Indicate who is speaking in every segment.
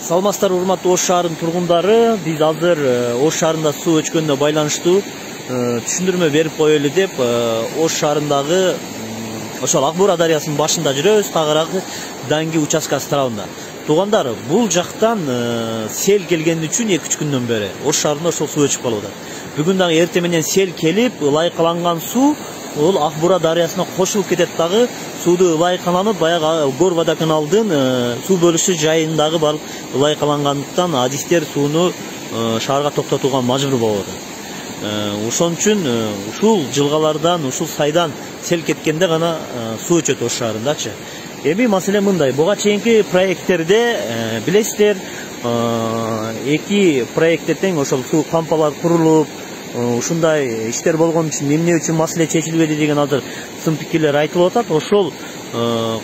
Speaker 1: Саламатсыздар, урматтуу Ош шаарынын тургундары. Биз азыр Ош шаарында суу өчкөнүнө байланыштуу түшүндүрмө берип коелу деп Ош шаарындагы ошол Акбура дарыясынын башында жүрөбүз, тагыраагы Данги участкасы тарабында. Туугандар, бул жактан сел келген үчүн 2-3 күндөн бери Ош шаарында ошол суу өчүп калууда. Бүгүн дагы эртең менен сел келип, ылайкаланган суу ол Акбура дарыясына кошулуп кетет дагы. Сууду ылайкаланып, баягы Горводоканалдын суу бөлүшү жайындагы бар ылайкалангандыктан адистер сууну шаарга токтотууга мажбур болот. Ошон үчүн ушул жылгалардан, ушул сайдан сел кеткенде гана суу өчөт Ош шаарындачы. Эми маселе мындай, буга чейинки проекттерде билесиздер, эки проектте тең ошол суу кампалар курулуп, ушундай иштер болгон үчүн эмне үчүн маселе чечилбеди деген азыр сын пикирлер айтылып атат. Ошол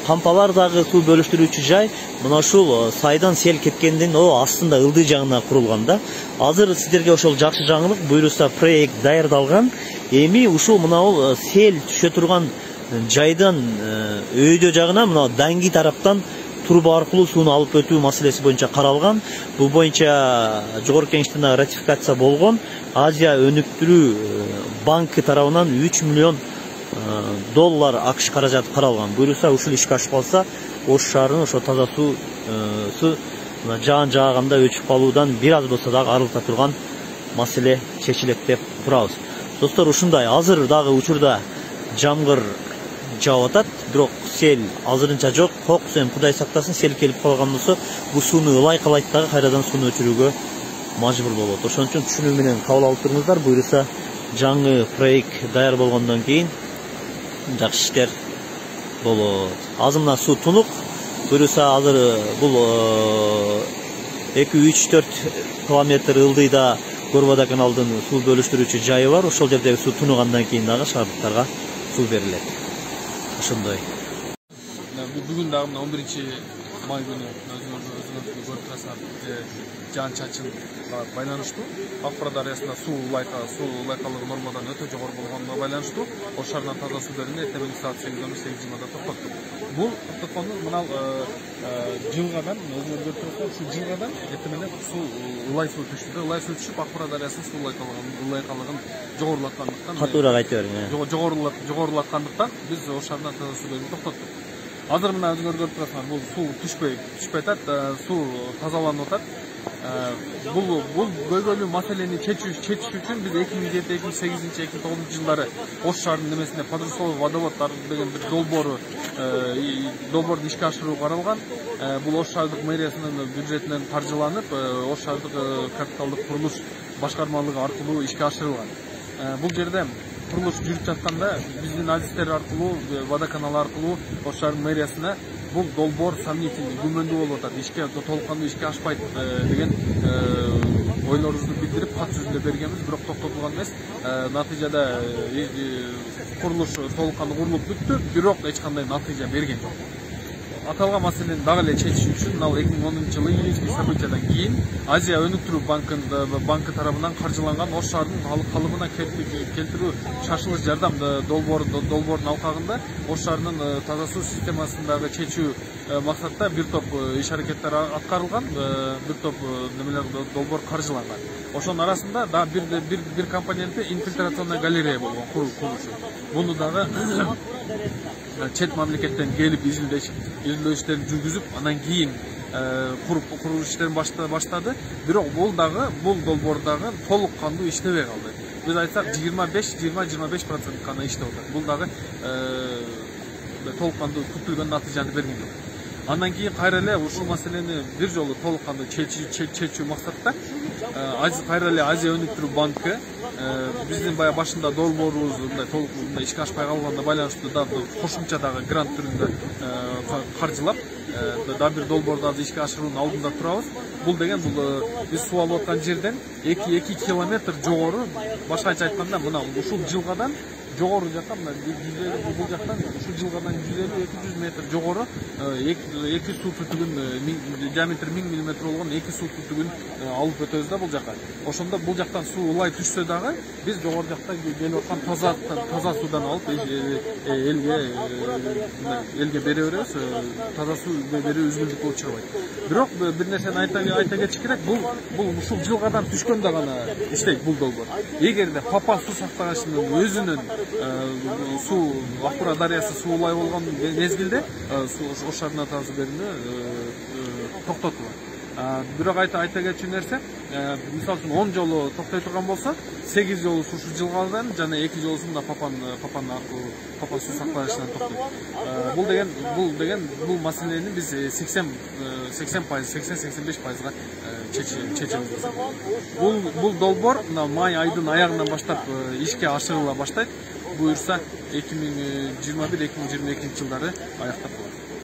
Speaker 1: кампалар дагы суу бөлүштүрүүчү жай мына ушул сайдан сел кеткендин астында ылдый жагына курулган да. Азыр сиздерге ошол жакшы жаңылык, буюрса проект даярдалган. Эми ушул мына сел түшө турган жайдан өйдө жагына мына Данги тараптан труба аркылуу сууну алып өтүү маселеси боюнча каралган. Бул боюнча жогорку кеңештен ратификация болгон. Азия өнүктүрүү банкы тарабынан 3 миллион доллар АКШ каражаты каралган. Буюрса ушул ишке ашып калса, Ош шаарынын ошо таза суу жаан жааганда өчүп калуудан бир аз болсо дагы арылта турган маселе чечилет деп турабыз. Достор, ушундай азыр дагы учурда жамгыр жаап атат, бирок сел азырынча жок. Кокус эми Кудай сактасын, сел келип калган болсо, бул сууну ылайкалайт дагы кайрадан сууну өчүрүүгө мажбур болот. Ошон үчүн түшүнүү менен кабыл алып туруңуздар. Буюрса жаңы проект даяр болгондон кийин жакшы иштер болот. Азыр мына суу тунук. Буюрса азыр бул 2-3-4 километр ылдыйда Горводоканалдын суу бөлүштүрүүчү жайы бар. Ошол жердеги суу тунугандан кийин дагы шаардыктарга суу берилет. Ошондой.
Speaker 2: Бүгүн дагы 11-май күнү өзүңүз көрүп турасыздар, жаан чачынга байланыштуу Акбура дарыясында суу ылайкалыгы нормадан өтө жогору болгонуна байланыштуу Ош шаарынан таза суу берүүнү эртең менен саат 8:20-да токтоттук. Бул токтоткону мына жылгадан өзүңөр көрүп турасыздар, ушул жылгадан эртең менен суу ылай суу түштү. Ылай суу түшүп Акбура дарыясынын суу ылайкалыгын жогорулаткандыктан,
Speaker 1: катуураак айтып бериң.
Speaker 2: Жогорулаткандыктан биз Ош шаарынан таза суу берүүнү токтоттук. Азыр мына өзүңөр көрүп турасыздар, бул суу түшпөй атат, суу тазаланып атат. Бул көйгөйлүү маселени чечүү үчүн биз 2007, 2008, 2009 жылдары Ош шаарынын немесине Подростовый водовод деген бир долбоорду ишке ашыруу каралган. Бул Ош шаардык мэриясынын бюджетинен каржыланып, Ош шаардык капиталдык курулуш башкармалыгы аркылуу ишке ашырылган. Бул жерде курулуш жүрүп жатканда биздин адистер аркылуу, водоканал аркылуу Ош шаарынын мэриясына бул долбоор сомнительный, күмөндүү болуп атат, ишке толук кандуу ишке ашпайт деген ойлорубузду билдирип кат жүзүндө бергенбиз, бирок токтотулган эмес. Натыйжада курулуш толук кандуу курулуп бүттү, бирок эч кандай натыйжа берген жок. Аталган маселени дагы эле чечиш үчүн 2010 жылы июньский событиядан кийин Азия өнүктүрүү банкы тарабынан каржыланган Ош шаарынын калыбына келтирүү шашылыш жардам долбоорунун алкагында Ош шаарынын таза суу системасындагы чечүү максатта бир топ иш аракеттер аткарылган, бир топ немелер долбоор каржыланган. Ошонун арасында дагы бир компоненти инфильтрационный галерея болгон курулушу. Муну дагы чет мамлекеттен келип изилдөө иштерин жүргүзүп, анан кийин курулуш иштерин баштады. Бирок бул долбоор дагы толук кандуу иштебей калды. Биз айтсак 20-25% гана иштеп атат. Бул дагы толук кандуу күтүлгөн натыйжаны берген жок. Андан кийин кайра эле ушул маселени бир жолу толук кандуу чечүү максатта кайра эле Азия өнүктүрүү банкы биздин баягы башында долбоорубуз толук ишке ашпай калганына байланыштуу дагы кошумча дагы грант түрүндө каржылап дагы бир долбоорду азыр ишке ашыруунун алдында турабыз. Бул деген биз суу алып аткан жерден 2 километр жогору, башкача айтканда мына ушул жылгадан жогору жакка мына бул жактан ушул жылгадан 150-200 метр жогору эки суу түтүгүн диаметри 1000 мм болгон эки суу түтүгүн алып өтөбүз да бул жака. Ошондо бул жактан суу улай түшсө дагы биз жогору жакта келип аткан таза суудан алып элге бере беребиз. Таза суу берүү үзгүлтүк болуп чыгабайт. Бирок бир нерсени айта кетиш керек, бул ушул жылгадан түшкөндө гана иштейт бул долбоор. Эгерде Папан суу сактагычынын өзүнүн суу Акбура дарыясы суу улай болгон мезгилде Ош шаарына таза берүүнү токтотулат. Бирок айта кетчү нерсе, мисалы үчүн 10 жолу токтой турган болсо, 8 жолу ушул жылгадан жана 2 жолусунда Папан суу сактагычынан токтойт. Бул маселени биз 80-85%га чечебиз. Бул долбоор май айдын аягынан баштап ишке ашырыла баштайт. Буюрса 2021-2022 жылдары аяктап калат.